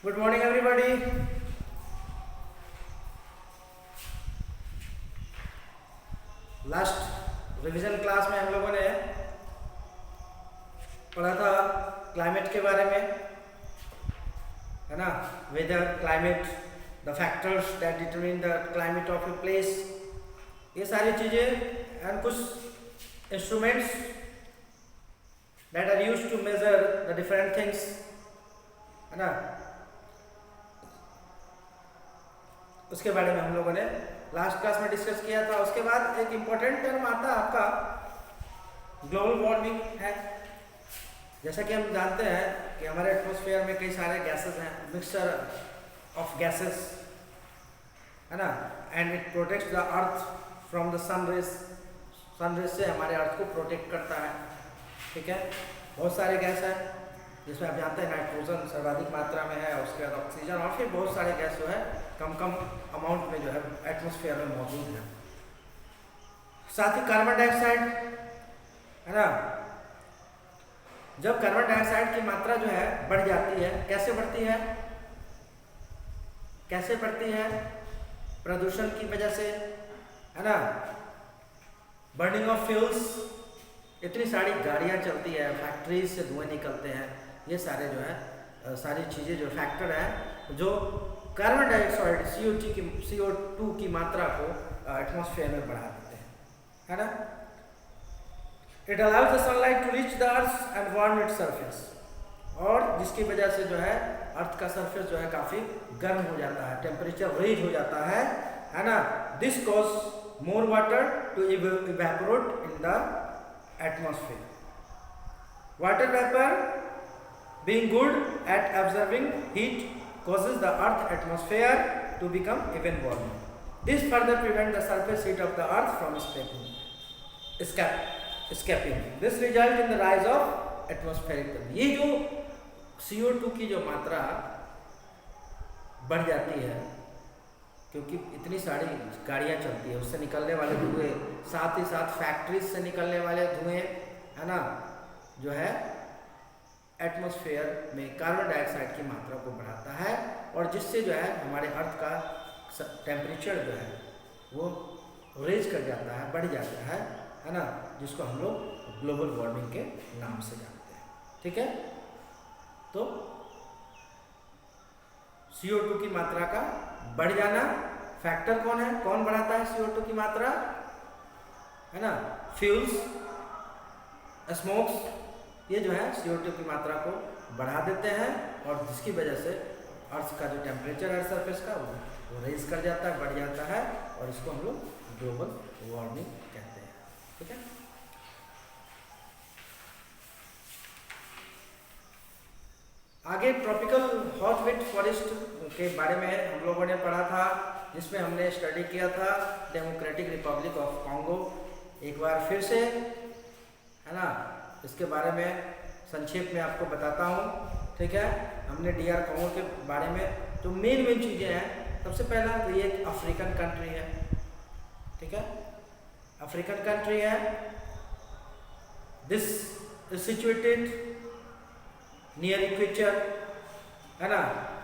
Good morning everybody. Last revision class में हम लोगों ने पढ़ा था क्लाइमेट के बारे में, है ना। Weather, climate, the factors that determine the climate of a place, ये सारी चीज़ें एंड कुछ instruments that are used to measure the different things, है ना। उसके बारे में हम लोगों ने लास्ट क्लास में डिस्कस किया था। उसके बाद एक इम्पोर्टेंट टर्म आता है आपका ग्लोबल वार्मिंग है। जैसा कि हम जानते हैं कि हमारे एटमॉस्फेयर में कई सारे गैसेस हैं, मिक्सचर ऑफ गैसेस, है ना। And it protects the earth from the sun rays. Sun rays से हमारे अर्थ को प्रोटेक्ट करता है, ठीक है। बहुत सारे गैस हैं जिसमें आप जानते हैं नाइट्रोजन सर्वाधिक मात्रा में है, उसके बाद ऑक्सीजन और फिर बहुत सारे गैस जो है कम कम अमाउंट में जो है एटमॉस्फेयर में मौजूद है। साथ ही कार्बन डाइऑक्साइड, है ना। जब कार्बन डाइऑक्साइड की मात्रा जो है बढ़ जाती है, कैसे बढ़ती है, कैसे बढ़ती है? प्रदूषण की वजह से, है ना। बर्निंग ऑफ फ्यूल्स, इतनी सारी गाड़ियां चलती है, फैक्ट्रीज से धुएं निकलते हैं, ये सारे जो है सारी चीज़ें जो फैक्टर हैं जो कार्बन डाइऑक्साइड CO2 की मात्रा को एटमॉस्फेयर में बढ़ा देते हैं, है ना। It allows the sunlight to reach the earth and warm its surface, और जिसकी वजह से जो है अर्थ का सरफेस जो है काफ़ी गर्म हो जाता है, टेम्परेचर रेज हो जाता है ना। This cause more water to evaporate in the atmosphere. Water vapour being good at absorbing heat causes the earth atmosphere to become even warmer. This further prevents the surface heat of the earth from escaping. This results in the rise of atmospheric temperature. ये जो CO2 की जो मात्रा बढ़ जाती है क्योंकि इतनी सारी गाड़ियाँ चलती है, उससे निकलने वाले धुएं, साथ ही साथ फैक्ट्रीज से निकलने वाले धुएं, है ना, जो है एटमॉस्फेयर में कार्बन डाइऑक्साइड की मात्रा को बढ़ाता है, और जिससे जो है हमारे अर्थ का टेम्परेचर जो है वो रेज कर जाता है, बढ़ जाता है ना, जिसको हम लोग ग्लोबल वार्मिंग के नाम से जानते हैं, ठीक है। तो CO2 की मात्रा का बढ़ जाना, फैक्टर कौन है, कौन बढ़ाता है CO2 की मात्रा, है ना। फ्यूल्स, स्मोक्स, ये जो है CO2 की मात्रा को बढ़ा देते हैं, और जिसकी वजह से अर्थ का जो टेम्परेचर है सरफेस का वो रेज कर जाता है, बढ़ जाता है, और इसको हम लोग ग्लोबल वार्मिंग कहते हैं, ठीक है। आगे ट्रॉपिकल हॉट वेट फॉरेस्ट के बारे में हम लोगों ने पढ़ा था, जिसमें हमने स्टडी किया था डेमोक्रेटिक रिपब्लिक ऑफ कॉन्गो। एक बार फिर से, है ना, इसके बारे में संक्षेप में आपको बताता हूँ, ठीक है। हमने DR कॉन्गो के बारे में जो मेन चीज़ें हैं, सबसे पहला तो ये एक अफ्रीकन कंट्री है, ठीक है। अफ्रीकन कंट्री है, this is situated near equator, है ना,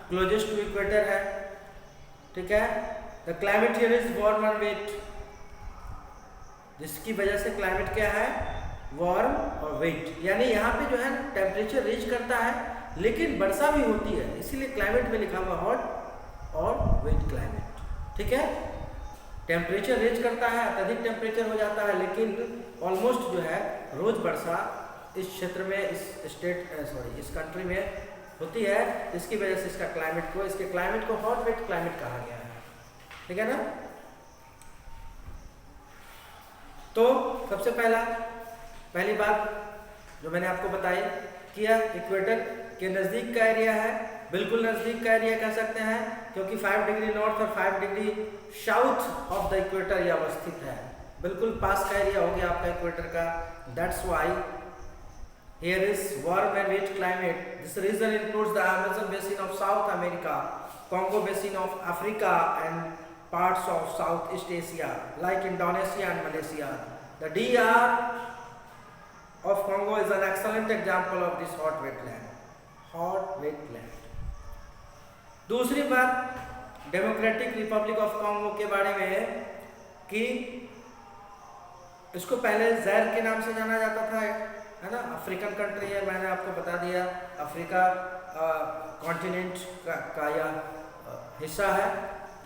क्लोजेस्ट टू इक्वेटर है, ठीक है। The climate here is warm and wet, जिसकी वजह से क्लाइमेट क्या है, वार्म और वेट, यानी यहाँ पे जो है टेम्परेचर रीच करता है लेकिन वर्षा भी होती है, इसीलिए क्लाइमेट में लिखा हुआ हॉट और वेट क्लाइमेट, ठीक है। टेम्परेचर रीच करता है, अत्यधिक टेम्परेचर हो जाता है, लेकिन ऑलमोस्ट जो है रोज वर्षा इस क्षेत्र में, इस कंट्री में होती है, जिसकी वजह से इसके क्लाइमेट को हॉट वेट क्लाइमेट कहा गया है, ठीक है ना। तो सबसे पहली बात जो मैंने आपको बताई किया, इक्वेटर के नज़दीक का एरिया है, बिल्कुल नज़दीक का एरिया कह सकते हैं, क्योंकि 5 डिग्री नॉर्थ और 5 degree south of the equator ये अवस्थित है, बिल्कुल पास का एरिया हो गया आपका इक्वेटर का। That's why here is warm and wet climate. This region includes the Amazon basin of South America, Congo basin of Africa and parts of South East Asia like Indonesia and Malaysia. The DR of Congo is an excellent example of this hot wetland. दूसरी बात democratic Republic of Congo के बारे में है कि इसको पहले ज़ैर के नाम से जाना जाता था, है ना। अफ्रीकन कंट्री है, मैंने आपको बता दिया, अफ्रीका कॉन्टिनेंट का यह हिस्सा है,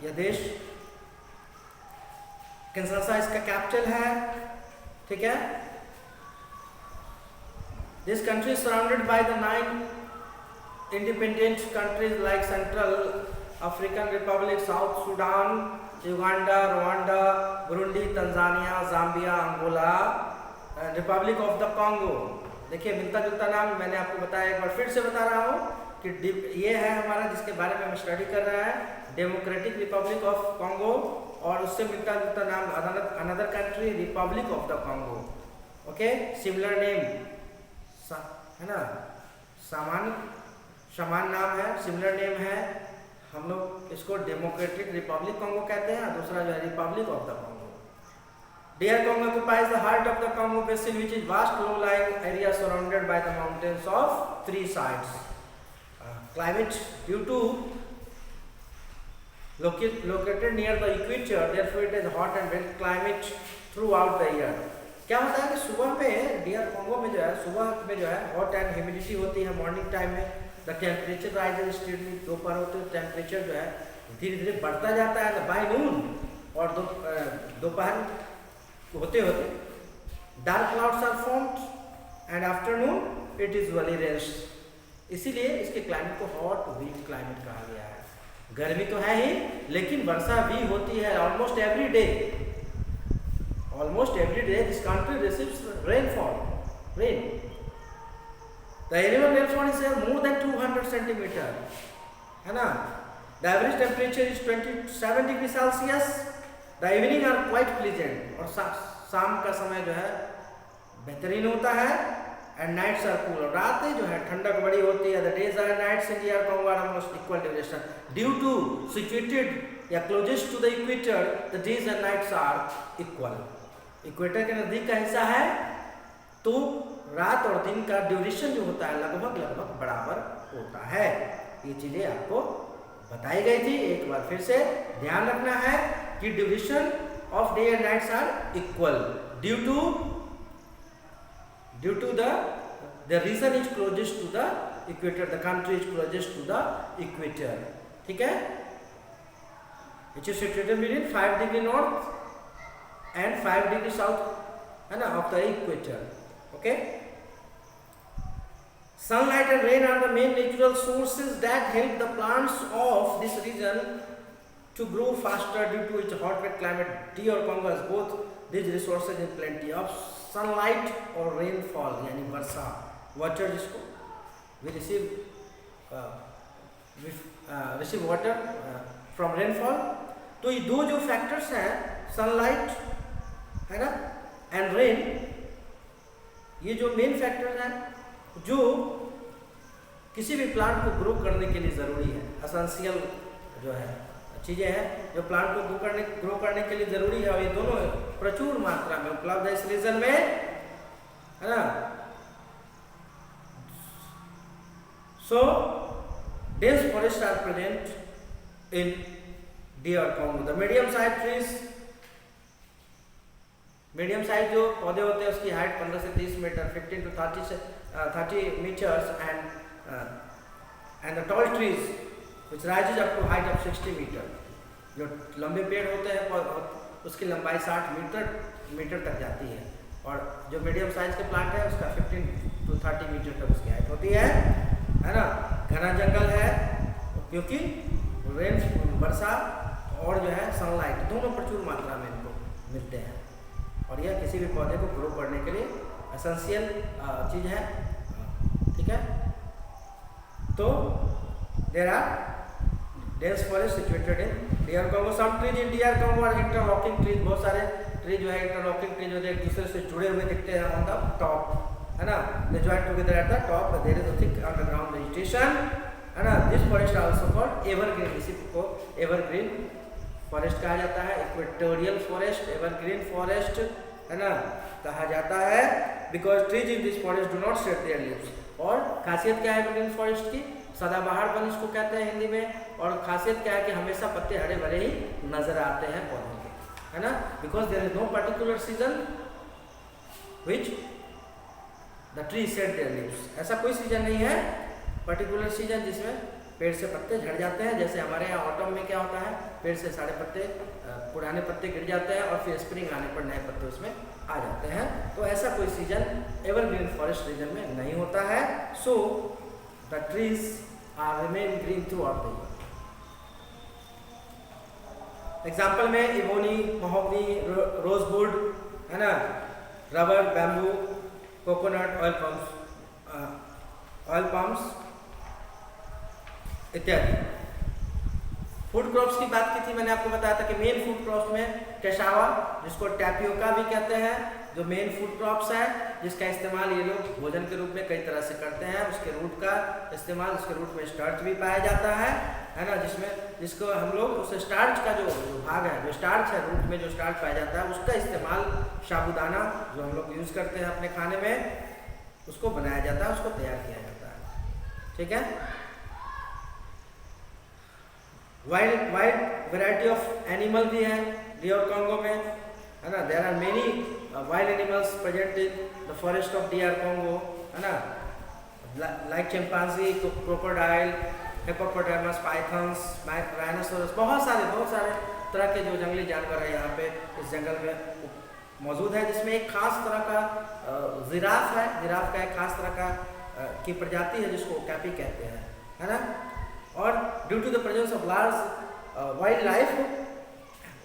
यह देश। किंशासा इसका कैपिटल है, ठीक है। This country surrounded by the 9 independent countries like Central African Republic, South Sudan, Uganda, Rwanda, Burundi, Tanzania, Zambia, Angola, Republic of the Congo। देखिए मिलता जुलता नाम मैंने आपको बताया, एक बार फिर से बता रहा हूँ कि ये है हमारा जिसके बारे में हम स्टडी कर रहे हैं, डेमोक्रेटिक रिपब्लिक ऑफ कॉन्गो, और उससे मिलता जुलता नाम another country Republic of the Congo. Okay, similar name है ना, समान नाम है, सिमिलर नेम है। हम लोग इसको डेमोक्रेटिक रिपब्लिक कॉन्गो कहते हैं, दूसरा जो है Republic of the Congo. DR Congo occupies the heart of the Congo basin, which is vast low-lying area surrounded by the mountains of 3 sides. Climate due to located near the equator, therefore it is hot and wet climate throughout the year. क्या होता है कि सुबह में DR Congo में जो है, सुबह में जो है हॉट एंड ह्यूमिडिटी होती है मॉर्निंग टाइम में। द टेम्परेचर राइजेज स्टीडली, दोपहर होते हुए टेम्परेचर जो है धीरे धीरे बढ़ता जाता है बाय नून, और दोपहर होते होते dark clouds are formed and afternoon it is very rest. इसीलिए इसके क्लाइमेट को हॉट वीट क्लाइमेट कहा गया है। गर्मी तो है ही, लेकिन वर्षा भी होती है almost every day. Almost every day this country receives rain. The annual rainfall is more than 200 centimeter, है ना। The average temperature is 27 degrees Celsius. The evening are quite pleasant, और शाम का समय जो है बेहतरीन होता है। And nights are cool, और रातें जो है ठंडक बड़ी होती है। The days and nights in DR Congo are almost equal duration. Due to situated या closest to the equator, the days and nights are equal. Equator के नजदीक का हिस्सा है, तो रात और दिन का ड्यूरेशन जो होता है लगभग बराबर होता है। ये चीजें आपको बताई गई थी, एक बार फिर से ध्यान रखना है कि duration of day and nights are equal due to the region is closest to the equator, the country is closest to the equator, ठीक है। It is situated between 5 degree north and 5 degree south, है ना, of the equator. Okay, sunlight and rain are the main natural sources that help the plants of this region to grow faster due to its hot wet climate. DR Congo has both these resources in plenty of sunlight or rainfall, यानी वर्षा, water जिसको we receive water from rainfall। तो ये दो जो factors हैं, sunlight है ना and rain, ये जो मेन फैक्टर हैं जो किसी भी प्लांट को ग्रो करने के लिए ज़रूरी है, एसेंशियल जो है चीज़ें हैं जो प्लांट को ग्रो करने के लिए ज़रूरी है, और ये दोनों प्रचुर मात्रा में उपलब्ध है इस रीजन में, है ना। So dense forest are present in DR Congo। The medium size जो पौधे होते हैं उसकी हाइट 15 से 30 metre, 15 to 30 meters, and the tall trees which rises up to height of 60 meter। जो लंबे पेड़ होते हैं उसकी लंबाई 60 मीटर तक जाती है, और जो मीडियम साइज के प्लांट है उसका 15 to 30 मीटर तक उसकी हाइट होती है ना। घना जंगल है क्योंकि रेन, वर्षा और जो है सनलाइट दोनों प्रचुर मात्रा में इनको मिलते हैं, और यह किसी भी पौधे को ग्रो करने के लिए एसेंशियल चीज़ है, ठीक है। तो there are dense forest situated in DR Congo। Some trees in DR Congo are interlocking trees, बहुत सारे ट्री जो है इंटरलॉकिंग ट्री जो है एक दूसरे से जुड़े हुए दिखते हैं ऑन द टॉप, है ना। They join together at the top, there is a thick underground vegetation, है ना। This forest are also called evergreen, इसी को एवरग्रीन फॉरेस्ट कहा जाता है, इक्वेटोरियल फॉरेस्ट, एवरग्रीन फॉरेस्ट, है ना, कहा जाता है। Because trees in this forest do not shade their leaves. और खासियत क्या है एवरग्रीन फॉरेस्ट की, सदाबहारपन इसको कहते हैं हिंदी में। और खासियत क्या है कि हमेशा पत्ते हरे भरे ही नजर आते हैं पौधों के, है ना, because there is no particular season which the tree shed their leaves. ऐसा कोई सीजन नहीं है पर्टिकुलर सीजन जिसमें पेड़ से पत्ते झड़ जाते हैं। जैसे हमारे यहाँ ऑटम में क्या होता है, पेड़ से सारे पत्ते पुराने पत्ते गिर जाते हैं और फिर स्प्रिंग आने पर नए पत्ते उसमें आ जाते हैं। तो ऐसा कोई सीजन एवरग्रीन फॉरेस्ट रीजन में नहीं होता है। So the trees are remain green throughout the year. Example में इबोनी, महोगनी, रोजवुड, है ना, rubber, bamboo, coconut, oil palms इत्यादि। फूड क्रॉप्स की बात की थी, मैंने आपको बताया था कि मेन फूड क्रॉप्स में कैशावा, जिसको टैपियोका भी कहते हैं, जो मेन फूड क्रॉप्स है, जिसका इस्तेमाल ये लोग भोजन के रूप में कई तरह से करते हैं। उसके रूट का इस्तेमाल, उसके रूट में स्टार्च भी पाया जाता है ना, जिसको हम लोग उस स्टार्च का जो भाग है, जो स्टार्च है, रूट में जो स्टार्च पाया जाता है, उसका इस्तेमाल साबूदाना जो हम लोग यूज़ करते हैं अपने खाने में, उसको बनाया जाता है, उसको तैयार किया जाता है। ठीक है। वाइल्ड वैरायटी ऑफ एनिमल भी है डीआर कॉन्गो में, है ना। There are many wild animals present in the forest of DR Congo, है ना, like chimpanzee, crocodile, hippopotamus, pythons, rhinoceros, बहुत सारे तरह के जो जंगली जानवर है यहाँ पे इस जंगल में मौजूद है। जिसमें एक खास तरह का जिराफ है, जिराफ का एक खास तरह का की प्रजाति है जिसको कैपी कहते हैं, है ना। और due to the presence of large wild life,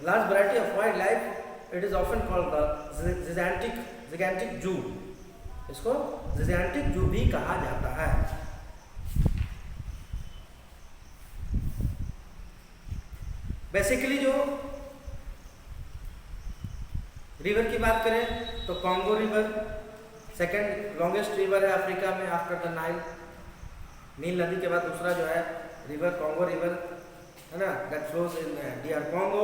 large variety of wild life, it is often called the gigantic zoo. इसको जिगैंटिक जू भी कहा जाता है। बेसिकली जो रिवर की बात करें तो Congo river second longest river है अफ्रीका में आफ्टर द नाइल। नील नदी के बाद दूसरा जो है रिवर कॉन्गो रिवर, है ना, that flows in DR Congo.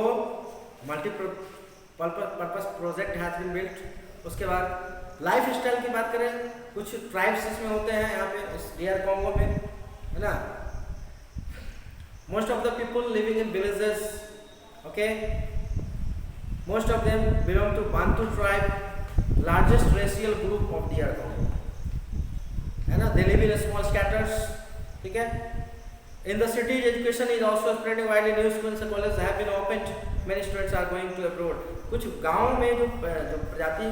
Multipurpose project has been built. उसके बाद लाइफ स्टाइल की बात करें, कुछ ट्राइब्स इसमें होते हैं यहाँ पे इस डीआर कॉन्गो में, है ना। Most of the people living in villages, okay, most of them belong to Bantu tribe, largest racial group of DR Congo, है ना। They live in small scatters, ठीक है। In the cities, education is also spreading widely. New schools and colleges have been opened. Many students are going to abroad. कुछ गाँव में जो प्रजाति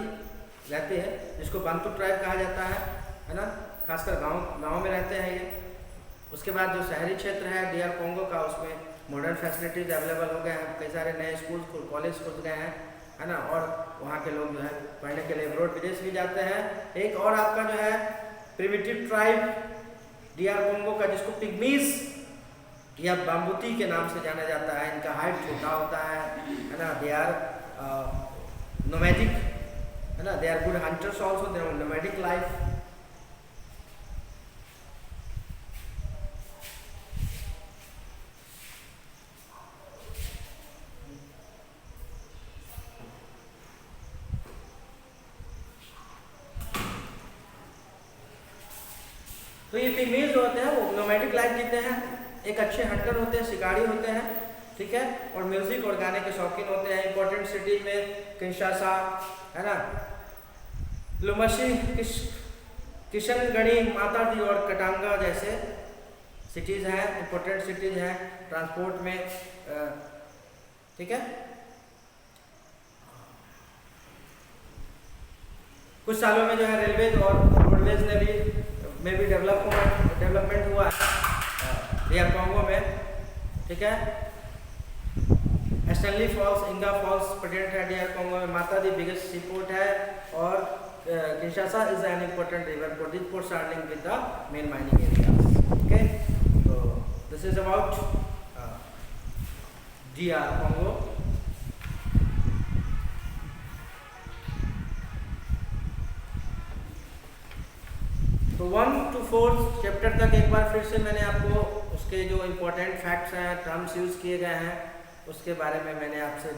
रहते हैं जिसको बंतु ट्राइब कहा जाता है ना, खासकर गाँव में रहते हैं ये। उसके बाद जो शहरी क्षेत्र है डीआर कॉन्गो का, उसमें मॉडर्न फैसिलिटीज अवेलेबल हो गए हैं, कई सारे नए स्कूल कॉलेज खुल गए हैं, है ना। और वहाँ के लोग जो है पढ़ने के लिए अब्रॉड विदेश भी जाते हैं। एक और आपका जो है प्रिमिटिव ट्राइब डीआर कॉन्गो का, जिसको पिग्मीज या बाम्बूती के नाम से जाना जाता है। इनका हाइट छोटा होता है ना। दे आर नोमैडिक, है ना, they are good hunters also, they are nomadic life. तो ये पिग्मीज जो होते हैं वो नोमैडिक लाइफ जीते हैं, एक अच्छे हंटर होते हैं, शिकारी होते हैं, ठीक है, और म्यूजिक और गाने के शौकीन होते हैं। इंपॉर्टेंट सिटी में किंशासा, है ना, लुमशी, किशनगढ़ी, मातादी और कटांगा जैसे सिटीज़ हैं, इंपॉर्टेंट सिटीज़ हैं ट्रांसपोर्ट में, ठीक है। कुछ सालों में जो है रेलवेज और रोडवेज में भी डेवलपमेंट हुआ है डीआर कॉन्गो में, ठीक है। Stanley Falls, Inga Falls present है डीआर कॉन्गो में। मातादी बिगेस्ट सी पोर्ट है और Kinshasa is an important river port. This ports are linked with the main mining areas, okay. तो this is about DR Congo. तो 1 to 4 chapter तक एक बार फिर से मैंने आपको उसके जो इम्पोर्टेंट फैक्ट्स हैं, टर्म्स यूज़ किए गए हैं, उसके बारे में मैंने आपसे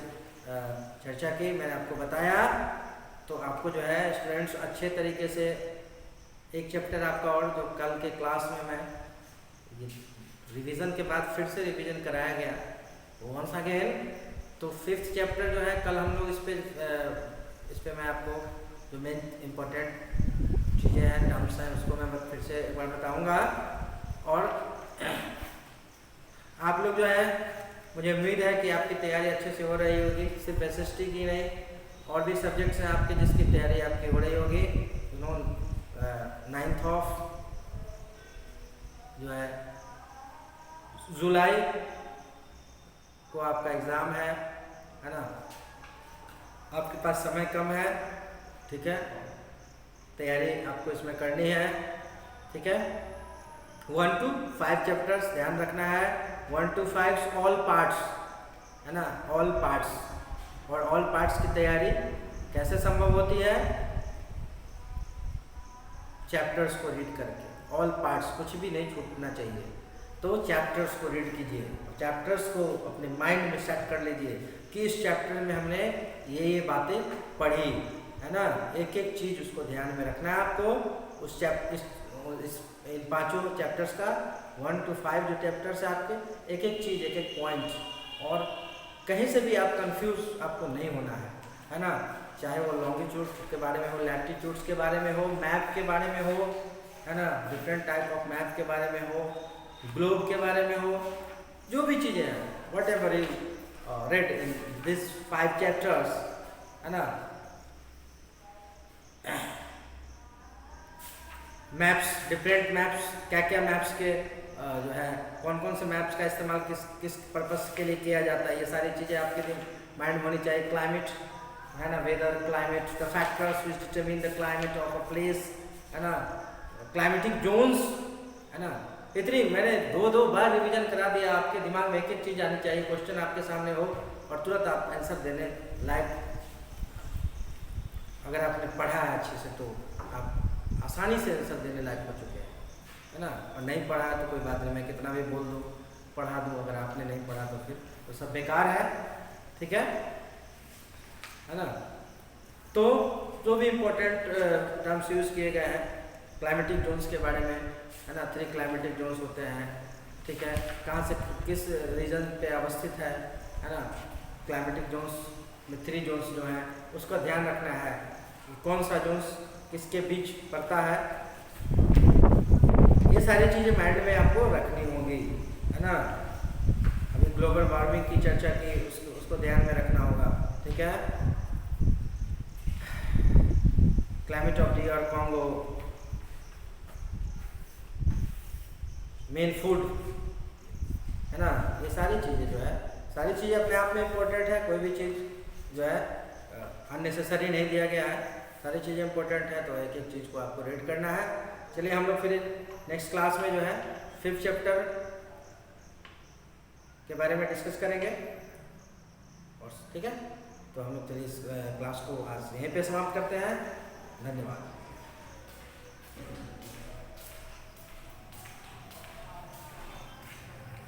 चर्चा की, मैंने आपको बताया। तो आपको जो है स्टूडेंट्स अच्छे तरीके से एक चैप्टर आपका और जो कल के क्लास में मैं ये रिवीजन के बाद फिर से रिवीजन कराया गया वंस अगेन। तो 5th चैप्टर जो है कल हम लोग इस पे मैं आपको जो मेन इम्पोर्टेंट चीज़ें हैं, टर्म्स हैं, उसको मैं फिर से एक बार बताऊंगा। और आप लोग जो है, मुझे उम्मीद है कि आपकी तैयारी अच्छे से हो रही होगी, सिर्फ SST की नहीं, और भी सब्जेक्ट्स हैं आपके जिसकी तैयारी आपकी हो रही होगी। 9th ऑफ जो है जुलाई को आपका एग्ज़ाम है ना। आपके पास समय कम है, ठीक है, तैयारी आपको इसमें करनी है, ठीक है। 1 to 5 चैप्टर्स ध्यान रखना है, 1 to 5 ऑल पार्ट्स, है ना, ऑल पार्ट्स। और ऑल पार्ट्स की तैयारी कैसे संभव होती है? चैप्टर्स को रीड करके, ऑल पार्ट्स, कुछ भी नहीं छूटना चाहिए। तो चैप्टर्स को रीड कीजिए, चैप्टर्स को अपने माइंड में सेट कर लीजिए कि इस चैप्टर में हमने ये बातें पढ़ी, है ना। एक एक चीज़ उसको ध्यान में रखना है आपको। उस इन 5 चैप्टर्स का 1 to 5 जो चैप्टर्स है आपके, एक एक चीज़, एक एक पॉइंट, और कहीं से भी आप कंफ्यूज आपको नहीं होना है ना। चाहे वो लॉन्गिट्यूड के बारे में हो, लैटिट्यूड्स के बारे में हो, मैप के बारे में हो, है ना, डिफरेंट टाइप ऑफ मैप के बारे में हो, ग्लोब के बारे में हो, जो भी चीज़ें हैं, what ever you read in this 5 chapters, है ना। मैप्स, डिफरेंट मैप्स, क्या क्या मैप्स के जो है, कौन कौन से मैप्स का इस्तेमाल किस किस पर्पस के लिए किया जाता है, ये सारी चीज़ें आपके माइंड में होनी चाहिए। क्लाइमेट, है ना, weather, climate, the factors which determine the climate of a place, है ना, क्लाइमेटिक जोन्स, है ना। इतनी मैंने 2 बार रिवीजन करा दिया, आपके दिमाग में एक एक चीज़ आनी चाहिए, क्वेश्चन आपके सामने हो और तुरंत आप आंसर देने लायक, अगर आपने पढ़ा है अच्छे से तो आप आसानी से आंसर देने लायक हो चुके हैं, है ना। और नहीं पढ़ा है तो कोई बात नहीं, मैं कितना भी बोल दूँ, पढ़ा दूँ, अगर आपने नहीं पढ़ा तो फिर तो सब बेकार है, ठीक है ना। तो जो भी इम्पोर्टेंट टर्म्स यूज़ किए गए हैं क्लाइमेटिक जोन्स के बारे में, है ना, 3 क्लाइमेटिक जोन्स होते हैं, ठीक है, कहाँ से किस रीजन पे अवस्थित है ना। क्लाइमेटिक जोन्स में 3 जोन्स जो हैं उसका ध्यान रखना है कि कौन सा जोन्स किसके बीच पड़ता है। ये सारी चीज़ें माइंड में आपको रखनी होंगी, है ना। अभी ग्लोबल वार्मिंग की चर्चा की, उसको ध्यान में रखना होगा, ठीक है। Climate of D R Congo, main food, है ना, ये सारी चीज़ें जो है, सारी चीज़ें अपने आप में इम्पोर्टेंट है, कोई भी चीज़ जो है अननेसेसरी नहीं दिया गया है, सारी चीज़ें इम्पोर्टेंट है, तो एक एक चीज़ को आपको रीड करना है। चलिए हम लोग फिर नेक्स्ट क्लास में जो है 5th चैप्टर के बारे में डिस्कस करेंगे, और ठीक है। तो हम लोग चलिए इस क्लास को आज यहीं पे समाप्त करते हैं। धन्यवाद।